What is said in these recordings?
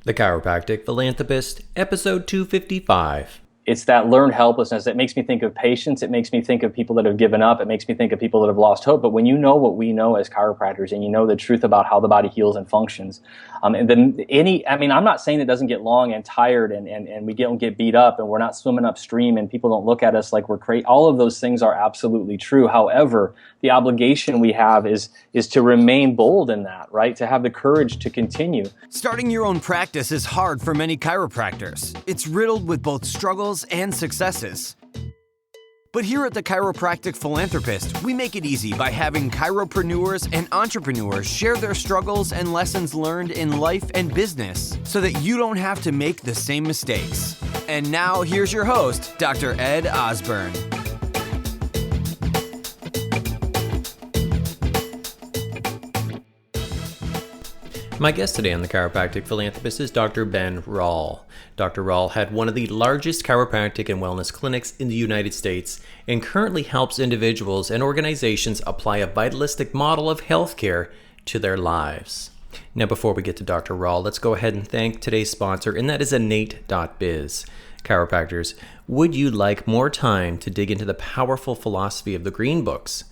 The Chiropractic Philanthropist, Episode 255. It's that learned helplessness that makes me think of patients. It makes me think of people that have given up. It makes me think of people that have lost hope. But when you know what we know as chiropractors and you know the truth about how the body heals and functions, and then I'm not saying it doesn't get long and tired and we don't get beat up and we're not swimming upstream and people don't look at us like we're crazy. All of those things are absolutely true. However, the obligation we have is to remain bold in that, right? To have the courage to continue. Starting your own practice is hard for many chiropractors. It's riddled with both struggles and successes. But here at the Chiropractic Philanthropist, we make it easy by having chiropreneurs and entrepreneurs share their struggles and lessons learned in life and business so that you don't have to make the same mistakes. And now here's your host, Dr. Ed Osborne. My guest today on the Chiropractic Philanthropist is Dr. Ben Rall. Dr. Rall had one of the largest chiropractic and wellness clinics in the United States and currently helps individuals and organizations apply a vitalistic model of healthcare to their lives. Now, before we get to Dr. Rall, let's go ahead and thank today's sponsor, and that is innate.biz. Chiropractors, would you like more time to dig into the powerful philosophy of the Green Books?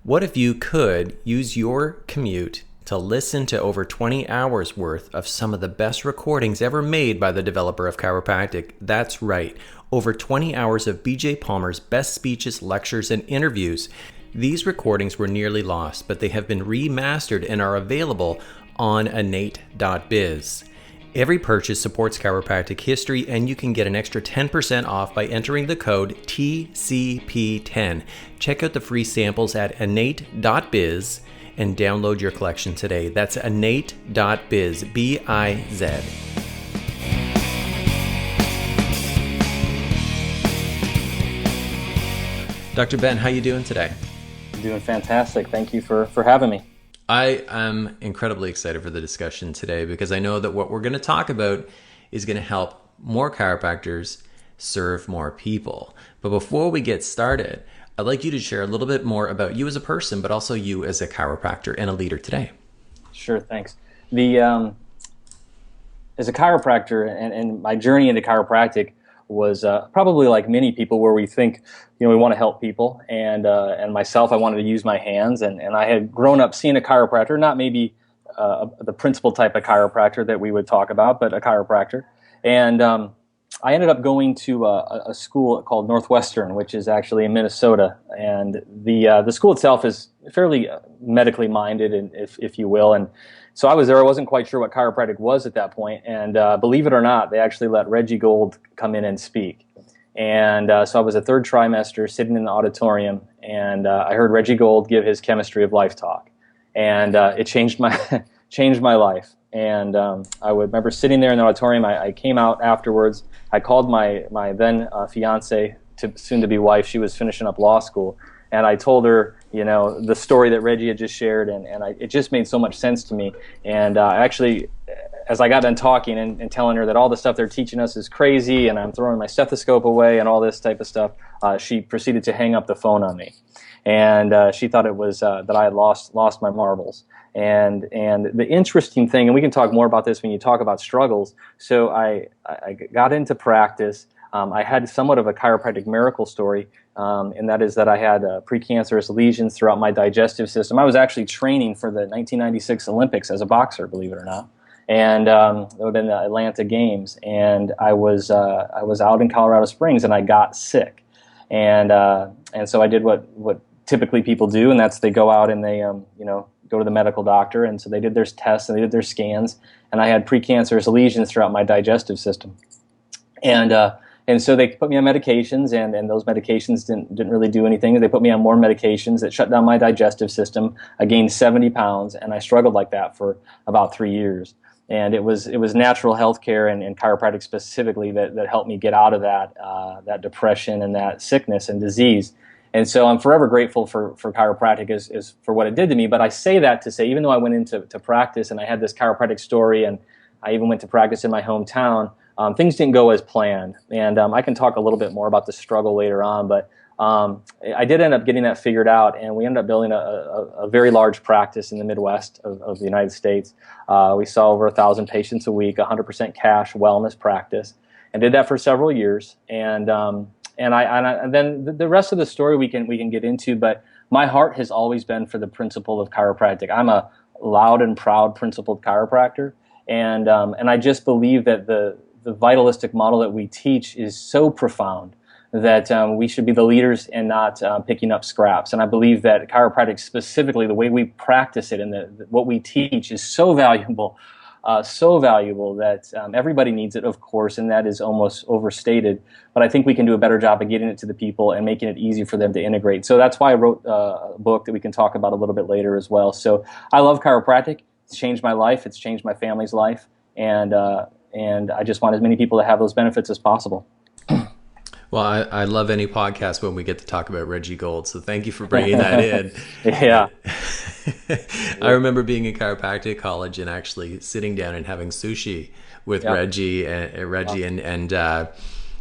What if you could use your commute to listen to over 20 hours worth of some of the best recordings ever made by the developer of chiropractic? That's right, over 20 hours of B.J. Palmer's best speeches, lectures, and interviews. These recordings were nearly lost, but they have been remastered and are available on innate.biz. Every purchase supports chiropractic history, and you can get an extra 10% off by entering the code TCP10. Check out the free samples at innate.biz and download your collection today. That's innate.biz, B-I-Z. Dr. Ben, how you doing today? I'm doing fantastic. Thank you for having me. I am incredibly excited for the discussion today because I know that what we're going to talk about is going to help more chiropractors serve more people. But before we get started, I'd like you to share a little bit more about you as a person, but also you as a chiropractor and a leader today. Sure, thanks. As a chiropractor, and my journey into chiropractic was probably like many people, where we think, we want to help people, and myself, I wanted to use my hands, and I had grown up seeing a chiropractor, not maybe the principal type of chiropractor that we would talk about, but a chiropractor, and I ended up going to a school called Northwestern, which is actually in Minnesota, and the school itself is fairly medically minded, and if you will. And so I was there. I wasn't quite sure what chiropractic was at that point, and believe it or not, they actually let Reggie Gold come in and speak. And so I was a third trimester sitting in the auditorium, and I heard Reggie Gold give his Chemistry of Life talk, and it changed my life. And I would remember sitting there in the auditorium. I came out afterwards. I called my then fiance, soon-to-be wife. She was finishing up law school, and I told her, the story that Reggie had just shared, and it just made so much sense to me. And actually, as I got done talking and telling her that all the stuff they're teaching us is crazy, and I'm throwing my stethoscope away and all this type of stuff, she proceeded to hang up the phone on me, and she thought it was that I had lost my marbles. And the interesting thing, and we can talk more about this when you talk about struggles, so I got into practice. I had somewhat of a chiropractic miracle story, and that is that I had precancerous lesions throughout my digestive system. I was actually training for the 1996 Olympics as a boxer, believe it or not, and it would have been the Atlanta Games, and I was out in Colorado Springs, and I got sick, and so I did what typically people do, and that's they go out and they go to the medical doctor, and so they did their tests and they did their scans, and I had precancerous lesions throughout my digestive system, and so they put me on medications, and those medications didn't really do anything. They put me on more medications that shut down my digestive system. I gained 70 pounds, and I struggled like that for about 3 years. And it was natural health care and chiropractic specifically that helped me get out of that depression and that sickness and disease. And so I'm forever grateful for chiropractic is for what it did to me. But I say that to say, even though I went into practice and I had this chiropractic story, and I even went to practice in my hometown, things didn't go as planned. And I can talk a little bit more about the struggle later on. But I did end up getting that figured out, and we ended up building a very large practice in the Midwest of the United States. We saw over 1,000 patients a week, 100% cash wellness practice, and did that for several years. And then the rest of the story we can get into, but my heart has always been for the principle of chiropractic. I'm a loud and proud principled chiropractor, and I just believe that the vitalistic model that we teach is so profound that we should be the leaders and not picking up scraps. And I believe that chiropractic, specifically the way we practice it and what we teach, is so valuable that everybody needs it, of course, and that is almost overstated. But I think we can do a better job of getting it to the people and making it easy for them to integrate. So that's why I wrote a book that we can talk about a little bit later as well. So I love chiropractic. It's changed my life. It's changed my family's life. And I just want as many people to have those benefits as possible. Well, I love any podcast when we get to talk about Reggie Gold, so thank you for bringing that in. Yeah. I remember being in chiropractic college and actually sitting down and having sushi with Reggie, and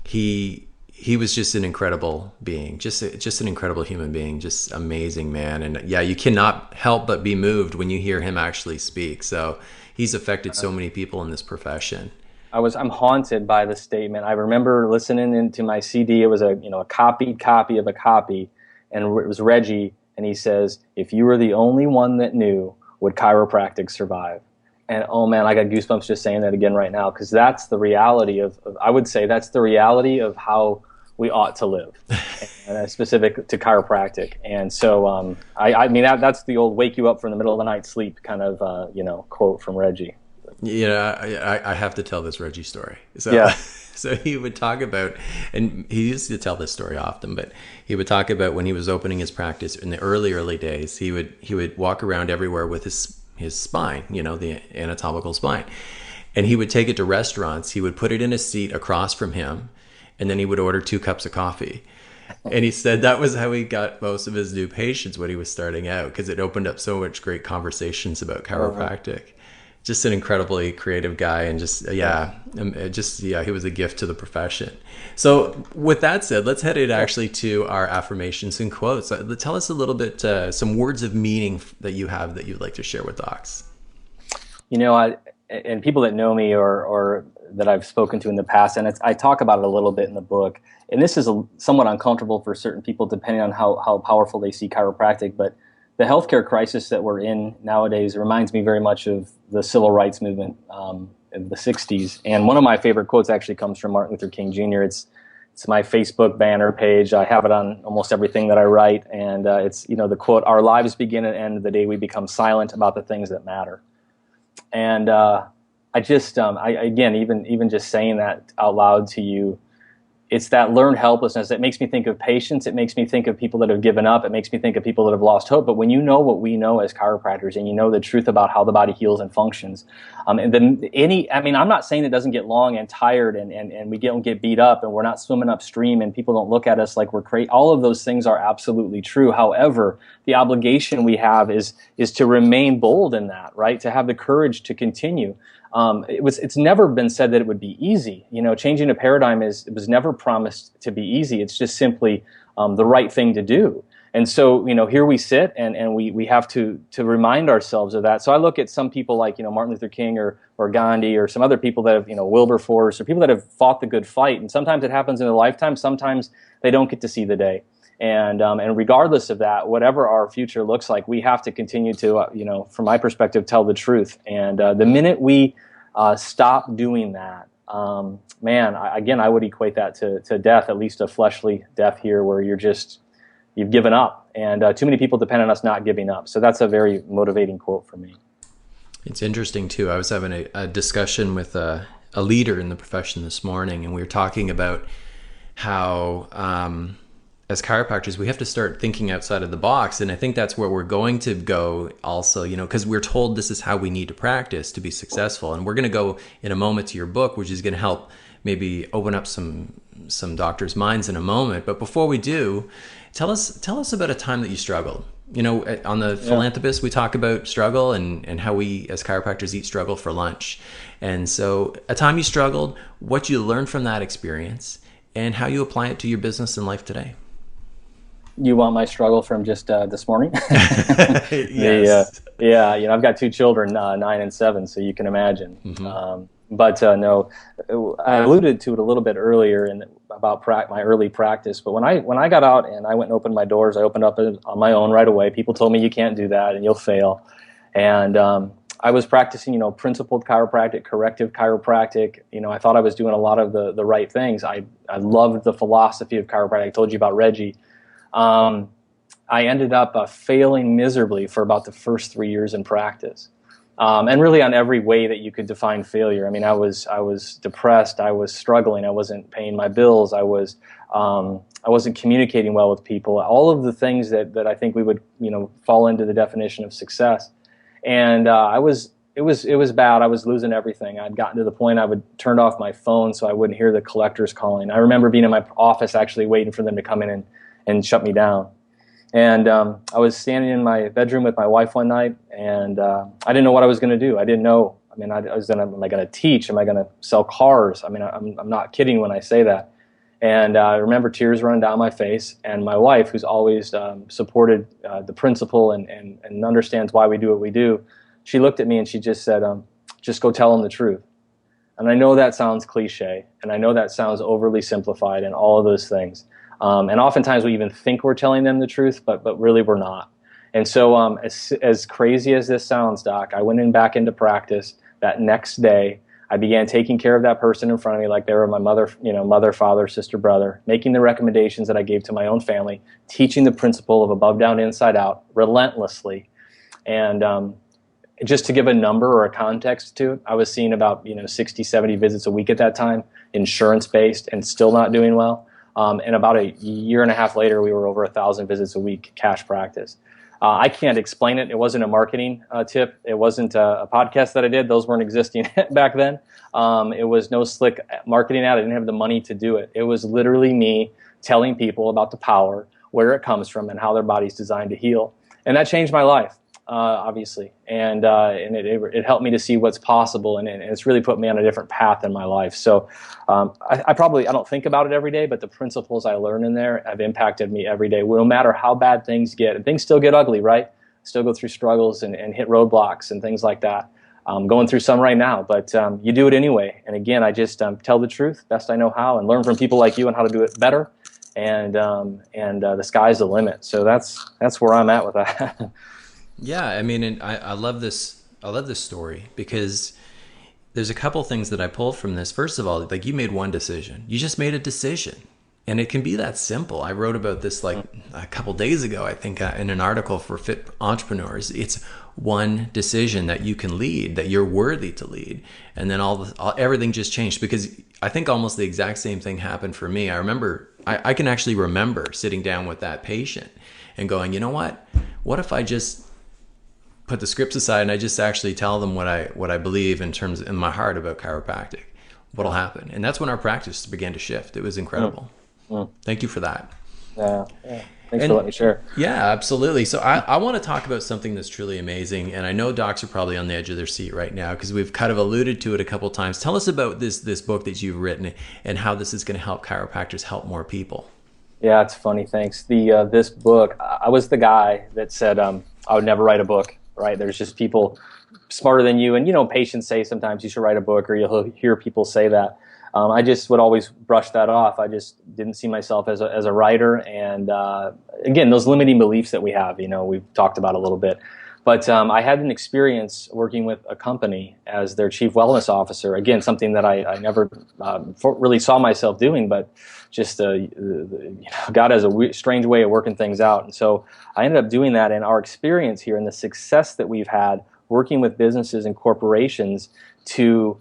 he was just an incredible being, just an incredible human being, just amazing man. And yeah, you cannot help but be moved when you hear him actually speak. So he's affected so many people in this profession. I'm haunted by the statement. I remember listening into my CD. It was a copied copy of a copy, and it was Reggie, and he says, "If you were the only one that knew, would chiropractic survive?" And oh man, I got goosebumps just saying that again right now, because that's the reality I would say that's the reality of how we ought to live, and specific to chiropractic. And so I mean that's the old "wake you up from the middle of the night sleep" kind of quote from Reggie. Yeah, I have to tell this Reggie story. So, yeah. So he would talk about, and he used to tell this story often, but he would talk about when he was opening his practice in the early days, he would walk around everywhere with his spine, the anatomical spine. And he would take it to restaurants. He would put it in a seat across from him, and then he would order 2 cups of coffee. And he said that was how he got most of his new patients when he was starting out, because it opened up so much great conversations about chiropractic. Just an incredibly creative guy, and he was a gift to the profession. So with that said, let's head it actually to our affirmations and quotes. Tell us a little bit, some words of meaning that you have that you'd like to share with docs. And people that know me or that I've spoken to in the past, and I talk about it a little bit in the book, and this is somewhat uncomfortable for certain people depending on how powerful they see chiropractic, but the healthcare crisis that we're in nowadays reminds me very much of the civil rights movement in the 60s. And one of my favorite quotes actually comes from Martin Luther King Jr. It's my Facebook banner page. I have it on almost everything that I write. And it's the quote, "Our lives begin and end the day we become silent about the things that matter." And even just saying that out loud to you, it's that learned helplessness that makes me think of patients. It makes me think of people that have given up. It makes me think of people that have lost hope. But when you know what we know as chiropractors, and you know the truth about how the body heals and functions, I'm not saying it doesn't get long and tired, and we don't get beat up, and we're not swimming upstream, and people don't look at us like we're crazy. All of those things are absolutely true. However, the obligation we have is to remain bold in that, right? To have the courage to continue. It's never been said that it would be easy. Changing a paradigm was never promised to be easy. It's just simply the right thing to do. And so, here we sit, and we have to remind ourselves of that. So I look at some people like, Martin Luther King or Gandhi or some other people that have, Wilberforce, or people that have fought the good fight. And sometimes it happens in their lifetime. Sometimes they don't get to see the day. And regardless of that, whatever our future looks like, we have to continue to, from my perspective, tell the truth. And the minute we stop doing that, I would equate that to death, at least a fleshly death here, where you've given up. And too many people depend on us not giving up. So that's a very motivating quote for me. It's interesting too. I was having a discussion with a leader in the profession this morning, and we were talking about how as chiropractors, we have to start thinking outside of the box. And I think that's where we're going to go also, because we're told this is how we need to practice to be successful. And we're going to go in a moment to your book, which is going to help maybe open up some doctors' minds in a moment. But before we do, tell us about a time that you struggled. On the Philanthropist, we talk about struggle and how we as chiropractors eat struggle for lunch. And so a time you struggled, what you learned from that experience, and how you apply it to your business and life today. You want my struggle from just this morning? Yes. Yeah, I've got two children, 9 and 7, so you can imagine. But no, I alluded to it a little bit earlier about my early practice. But when I got out and I went and opened my doors, I opened up on my own right away. People told me you can't do that and you'll fail. And I was practicing, principled chiropractic, corrective chiropractic. I thought I was doing a lot of the right things. I loved the philosophy of chiropractic. I told you about Reggie. I ended up failing miserably for about the first 3 years in practice, and really on every way that you could define failure. I mean, I was depressed. I was struggling. I wasn't paying my bills. I wasn't communicating well with people. All of the things that I think we would fall into the definition of success. And it was bad. I was losing everything. I'd gotten to the point I would turn off my phone so I wouldn't hear the collectors calling. I remember being in my office actually waiting for them to come in and shut me down. And I was standing in my bedroom with my wife one night, and I didn't know what I was going to do. I didn't know. I mean, am I going to teach? Am I going to sell cars? I mean, I'm not kidding when I say that. And I remember tears running down my face, and my wife, who's always supported the principle and understands why we do what we do, she looked at me and she just said, just go tell them the truth. And I know that sounds cliche, and I know that sounds overly simplified and all of those things. And oftentimes we even think we're telling them the truth, but really we're not. And so as crazy as this sounds, Doc, I went back into practice that next day. I began taking care of that person in front of me like they were my mother, mother, father, sister, brother, making the recommendations that I gave to my own family, teaching the principle of above, down, inside out relentlessly. And just to give a number or a context to it, I was seeing about 60, 70 visits a week at that time, insurance-based, and still not doing well. And about a year and a half later, we were over 1,000 visits a week, cash practice. I can't explain it. It wasn't a marketing tip. It wasn't a podcast that I did. Those weren't existing back then. It was no slick marketing ad. I didn't have the money to do it. It was literally me telling people about the power, where it comes from, and how their body's designed to heal. And that changed my life, obviously. And it helped me to see what's possible, and it's really put me on a different path in my life. So I don't think about it every day, but the principles I learn in there have impacted me every day. No matter how bad things get, and things still get ugly, right? Still go through struggles and hit roadblocks and things like that. I'm going through some right now, but you do it anyway. And again, I just tell the truth best I know how, and learn from people like you on how to do it better. And the sky's the limit. So that's where I'm at with that. Yeah, I mean, and I love this. I love this story because there's a couple things that I pulled from this. First of all, like, you made one decision. You just made a decision, and it can be that simple. I wrote about this like a couple days ago, I think, in an article for Fit Entrepreneurs. It's one decision that you can lead, that you're worthy to lead, and then everything just changed. Because I think almost the exact same thing happened for me. I can actually remember sitting down with that patient and going, you know what? What if I just put the scripts aside and I just actually tell them what I believe in my heart about chiropractic? What'll happen? And that's when our practice began to shift. It was incredible. Thank you for that. Yeah. Thanks for letting me share. Yeah, absolutely. So I want to talk about something that's truly amazing, and I know docs are probably on the edge of their seat right now because we've kind of alluded to it a couple times. Tell us about this book that you've written and how this is going to help chiropractors help more people. Yeah, it's funny. Thanks. This book, I was the guy that said I would never write a book. Right? There's just people smarter than you, and patients say sometimes you should write a book, or you'll hear people say that. I just would always brush that off. I just didn't see myself as a writer, and again, those limiting beliefs that we have, we've talked about a little bit. But I had an experience working with a company as their chief wellness officer. Again, something that I never really saw myself doing, but just God has a strange way of working things out. And so I ended up doing that, and our experience here and the success that we've had working with businesses and corporations to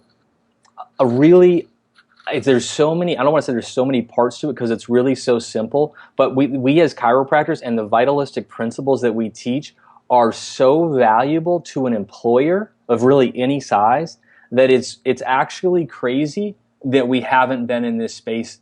there's so many, I don't want to say there's so many parts to it because it's really so simple, but we as chiropractors and the vitalistic principles that we teach are so valuable to an employer of really any size that it's actually crazy that we haven't been in this space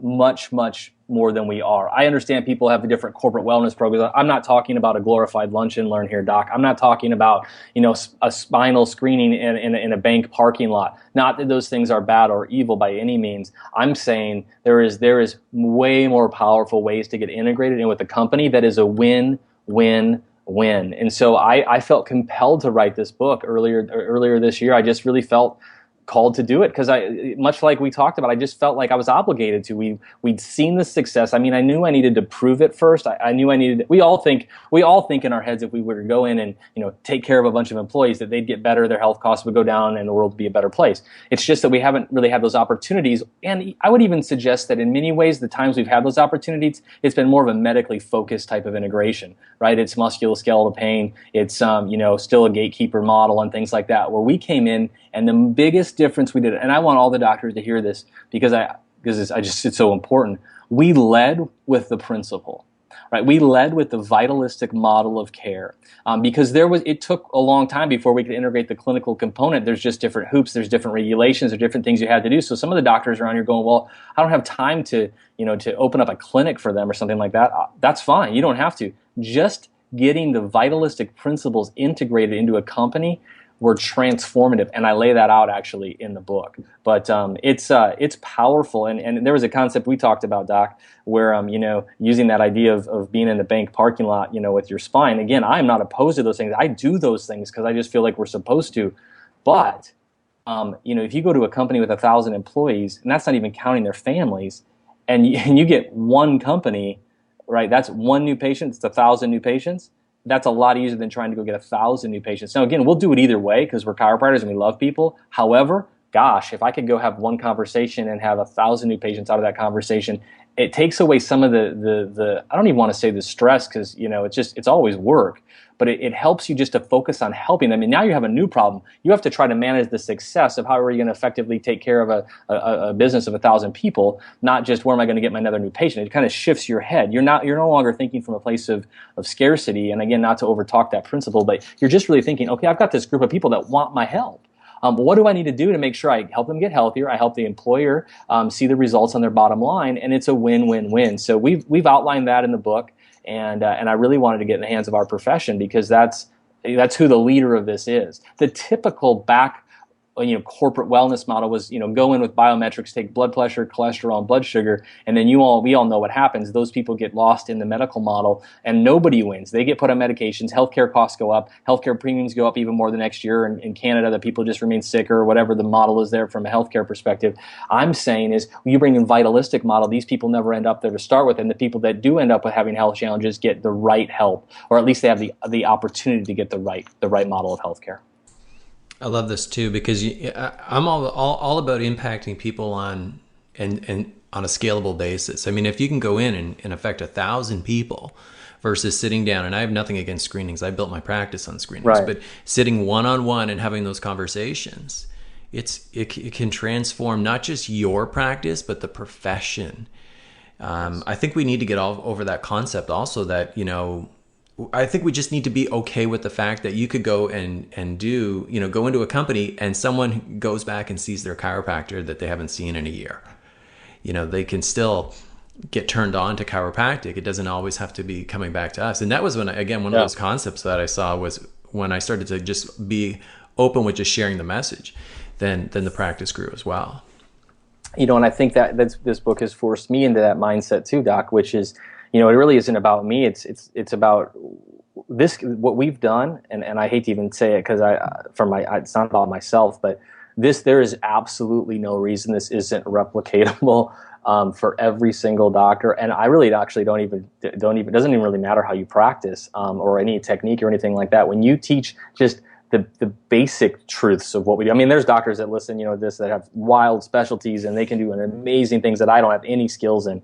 much more than we are. I understand people have the different corporate wellness programs. I'm not talking about a glorified lunch and learn here, doc. I'm not talking about, a spinal screening in a bank parking lot. Not that those things are bad or evil by any means. I'm saying there is way more powerful ways to get integrated in with a company that is a win-win-win. And so I felt compelled to write this book earlier this year. I just really felt called to do it because much like we talked about, I just felt like I was obligated to. We'd seen the success. I mean, I knew I needed to prove it first. I knew I needed. We all think in our heads if we were to go in and take care of a bunch of employees that they'd get better, their health costs would go down, and the world would be a better place. It's just that we haven't really had those opportunities. And I would even suggest that in many ways, the times we've had those opportunities, it's been more of a medically focused type of integration, right? It's musculoskeletal pain. It's still a gatekeeper model and things like that, where we came in and the biggest difference we did, and I want all the doctors to hear this because it's so important. We led with the principle, right? We led with the vitalistic model of care because it took a long time before we could integrate the clinical component. There's just different hoops, there's different regulations, there's different things you had to do. So some of the doctors around here going, well, I don't have time to open up a clinic for them or something like that. That's fine. You don't have to. Just getting the vitalistic principles integrated into a company were transformative, and I lay that out actually in the book. But it's powerful, and there was a concept we talked about, Doc, where using that idea of being in the bank parking lot, with your spine. Again, I'm not opposed to those things. I do those things because I just feel like we're supposed to. But if you go to a company with 1,000 employees, and that's not even counting their families, and you get one company, right? That's one new patient. It's 1,000 new patients. That's a lot easier than trying to go get 1,000 new patients. Now, again, we'll do it either way because we're chiropractors and we love people. However, gosh, if I could go have one conversation and have 1,000 new patients out of that conversation, it takes away some of the I don't even want to say the stress because, it's always work. But it helps you just to focus on helping them. And now you have a new problem. You have to try to manage the success of how are you going to effectively take care of a business of 1,000 people, not just where am I going to get my another new patient. It kind of shifts your head. You're no longer thinking from a place of scarcity. And again, not to overtalk that principle, but you're just really thinking, okay, I've got this group of people that want my help. What do I need to do to make sure I help them get healthier? I help the employer see the results on their bottom line, and it's a win-win-win. So we've outlined that in the book. And I really wanted to get in the hands of our profession because that's who the leader of this is. The typical corporate wellness model was, go in with biometrics, take blood pressure, cholesterol, and blood sugar, and then we all know what happens. Those people get lost in the medical model, and nobody wins. They get put on medications, healthcare costs go up, healthcare premiums go up even more the next year. In Canada, the people just remain sicker or whatever the model is there from a healthcare perspective. I'm saying is, when you bring in vitalistic model, these people never end up there to start with, and the people that do end up with having health challenges get the right help, or at least they have the opportunity to get the right model of healthcare. I love this too because I'm all about impacting people on a scalable basis. I mean, if you can go in and affect 1,000 people versus sitting down, and I have nothing against screenings. I built my practice on screenings, right. But sitting one-on-one and having those conversations, it can transform not just your practice but the profession. I think we need to get all over that concept also that I think we just need to be okay with the fact that you could go and do, go into a company and someone goes back and sees their chiropractor that they haven't seen in a year. They can still get turned on to chiropractic. It doesn't always have to be coming back to us. And that was one of those concepts that I saw was when I started to just be open with just sharing the message, then the practice grew as well. And I think that's this book has forced me into that mindset too, Doc, which is, it really isn't about me. It's about this, what we've done, and I hate to even say it because it's not about myself, but there is absolutely no reason this isn't replicatable for every single doctor. And I really actually don't even it doesn't even really matter how you practice or any technique or anything like that. When you teach just the basic truths of what we do. I mean, there's doctors that listen, this that have wild specialties and they can do amazing things that I don't have any skills in.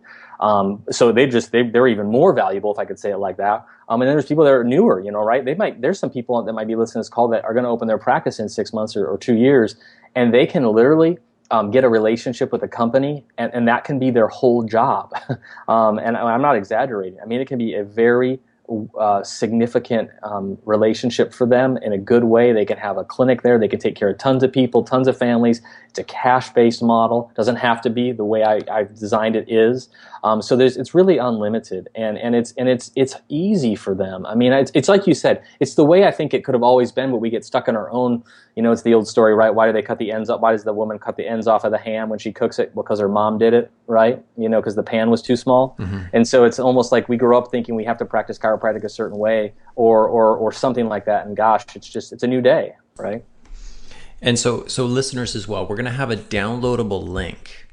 So they're even more valuable, if I could say it like that. And then there's people that are newer, right? There's some people that might be listening to this call that are going to open their practice in 6 months or 2 years, and they can literally get a relationship with a company, and that can be their whole job. And I'm not exaggerating. I mean, it can be a very significant relationship for them in a good way. They can have a clinic there. They can take care of tons of people, tons of families. It's a cash-based model. Doesn't have to be. The way I've designed it is. So it's really unlimited, and it's easy for them. I mean, it's like you said. It's the way I think it could have always been, but we get stuck in our own. It's the old story, right? Why do they cut the ends up? Why does the woman cut the ends off of the ham when she cooks it? Because her mom did it, right? Because the pan was too small. Mm-hmm. And so it's almost like we grew up thinking we have to practice chiropractic a certain way, or something like that. And gosh, it's a new day, right? And so listeners as well, we're going to have a downloadable link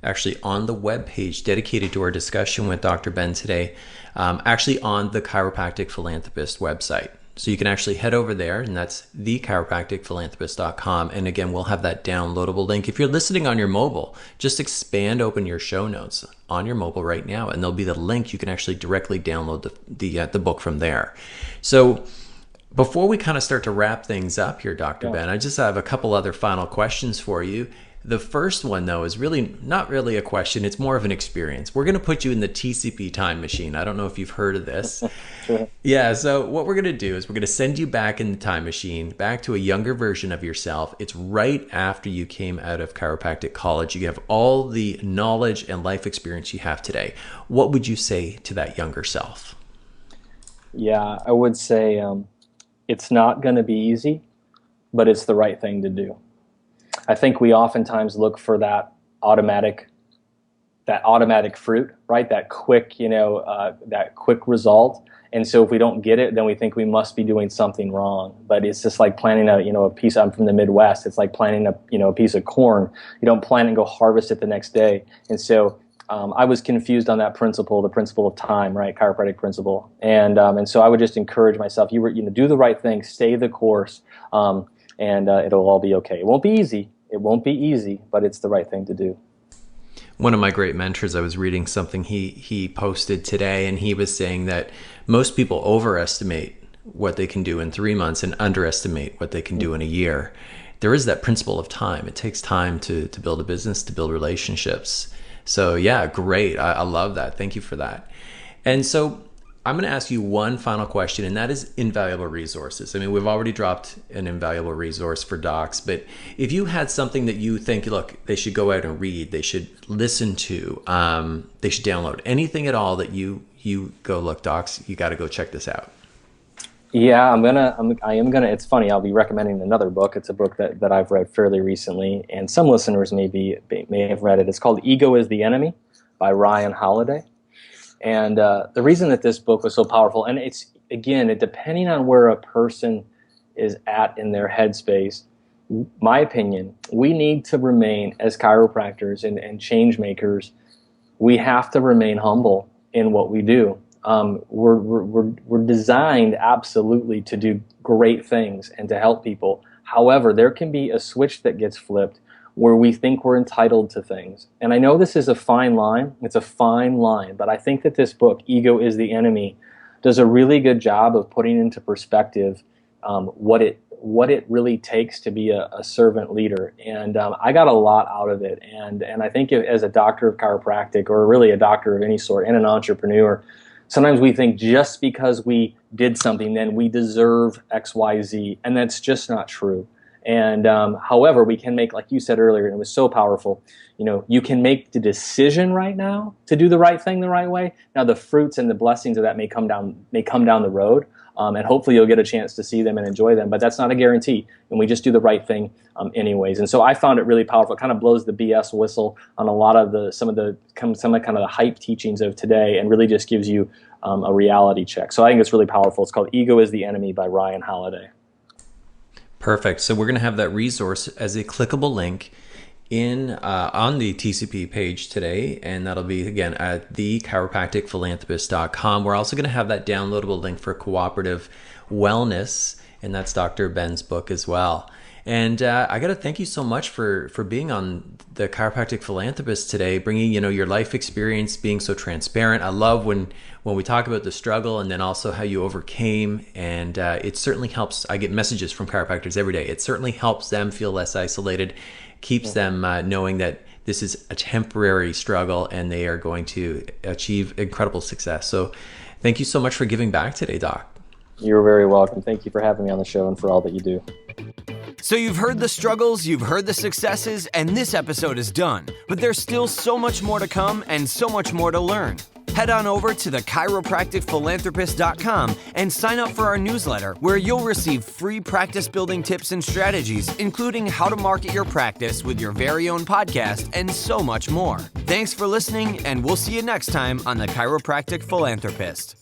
actually on the webpage dedicated to our discussion with Dr. Ben today, actually on the Chiropractic Philanthropist website. So you can actually head over there, and that's thechiropracticphilanthropist.com. And again, we'll have that downloadable link. If you're listening on your mobile, just open your show notes on your mobile right now, and there'll be the link. You can actually directly download the book from there. So before we kind of start to wrap things up here, Dr. Ben, I just have a couple other final questions for you. The first one, though, is really not really a question. It's more of an experience. We're going to put you in the TCP time machine. I don't know if you've heard of this. Sure. Yeah, so what we're going to do is we're going to send you back in the time machine, back to a younger version of yourself. It's right after you came out of chiropractic college. You have all the knowledge and life experience you have today. What would you say to that younger self? Yeah, I would say it's not going to be easy, but it's the right thing to do. I think we oftentimes look for that automatic fruit, right? That quick, that quick result. And so if we don't get it, then we think we must be doing something wrong. But it's just like planting a piece. I'm from the Midwest. It's like planting a piece of corn. You don't plant and go harvest it the next day. And so I was confused on that principle, the principle of time, right? Chiropractic principle. And so I would just encourage myself. Do the right thing, stay the course. And it'll all be okay. It won't be easy. It won't be easy, but it's the right thing to do. One of my great mentors, I was reading something he posted today, and he was saying that most people overestimate what they can do in 3 months and underestimate what they can do in a year. There is that principle of time. It takes time to build a business, to build relationships. So yeah, great. I love that. Thank you for that. And so I'm going to ask you one final question, and that is invaluable resources. I mean, we've already dropped an invaluable resource for docs, but if you had something that you think, look, they should go out and read, they should listen to, they should download, anything at all that you go, look, docs, you got to go check this out. Yeah, I am gonna. It's funny. I'll be recommending another book. It's a book that I've read fairly recently, and some listeners may have read it. It's called "Ego is the Enemy" by Ryan Holiday. And the reason that this book was so powerful, and it's, again, depending on where a person is at in their headspace, my opinion, we need to remain, as chiropractors and change makers, we have to remain humble in what we do. We're designed absolutely to do great things and to help people. However, there can be a switch that gets flipped where we think we're entitled to things. And I know this is a fine line. It's a fine line. But I think that this book, Ego is the Enemy, does a really good job of putting into perspective what it really takes to be a servant leader. And I got a lot out of it. And I think as a doctor of chiropractic, or really a doctor of any sort, and an entrepreneur, sometimes we think just because we did something, then we deserve X, Y, Z. And that's just not true. And however, we can make, like you said earlier, and it was so powerful, you can make the decision right now to do the right thing the right way. Now the fruits and the blessings of that may come down the road, and hopefully you'll get a chance to see them and enjoy them, but that's not a guarantee. And we just do the right thing anyways. And so I found it really powerful. It kind of blows the BS whistle on a lot of some of the hype teachings of today, and really just gives you a reality check. So I think it's really powerful. It's called "Ego is the Enemy" by Ryan Holiday. Perfect. So we're going to have that resource as a clickable link on the TCP page today, and that'll be, again, at thechiropracticphilanthropist.com. We're also going to have that downloadable link for Cooperative Wellness, and that's Dr. Ben's book as well. And I got to thank you so much for being on the Chiropractic Philanthropist today, bringing your life experience, being so transparent. I love when we talk about the struggle and then also how you overcame. And it certainly helps. I get messages from chiropractors every day. It certainly helps them feel less isolated, keeps them knowing that this is a temporary struggle and they are going to achieve incredible success. So Thank you so much for giving back today, Doc. You're very welcome. Thank you for having me on the show and for all that you do. So you've heard the struggles, you've heard the successes, and this episode is done. But there's still so much more to come and so much more to learn. Head on over to the chiropracticphilanthropist.com and sign up for our newsletter, where you'll receive free practice building tips and strategies, including how to market your practice with your very own podcast and so much more. Thanks for listening, and we'll see you next time on the Chiropractic Philanthropist.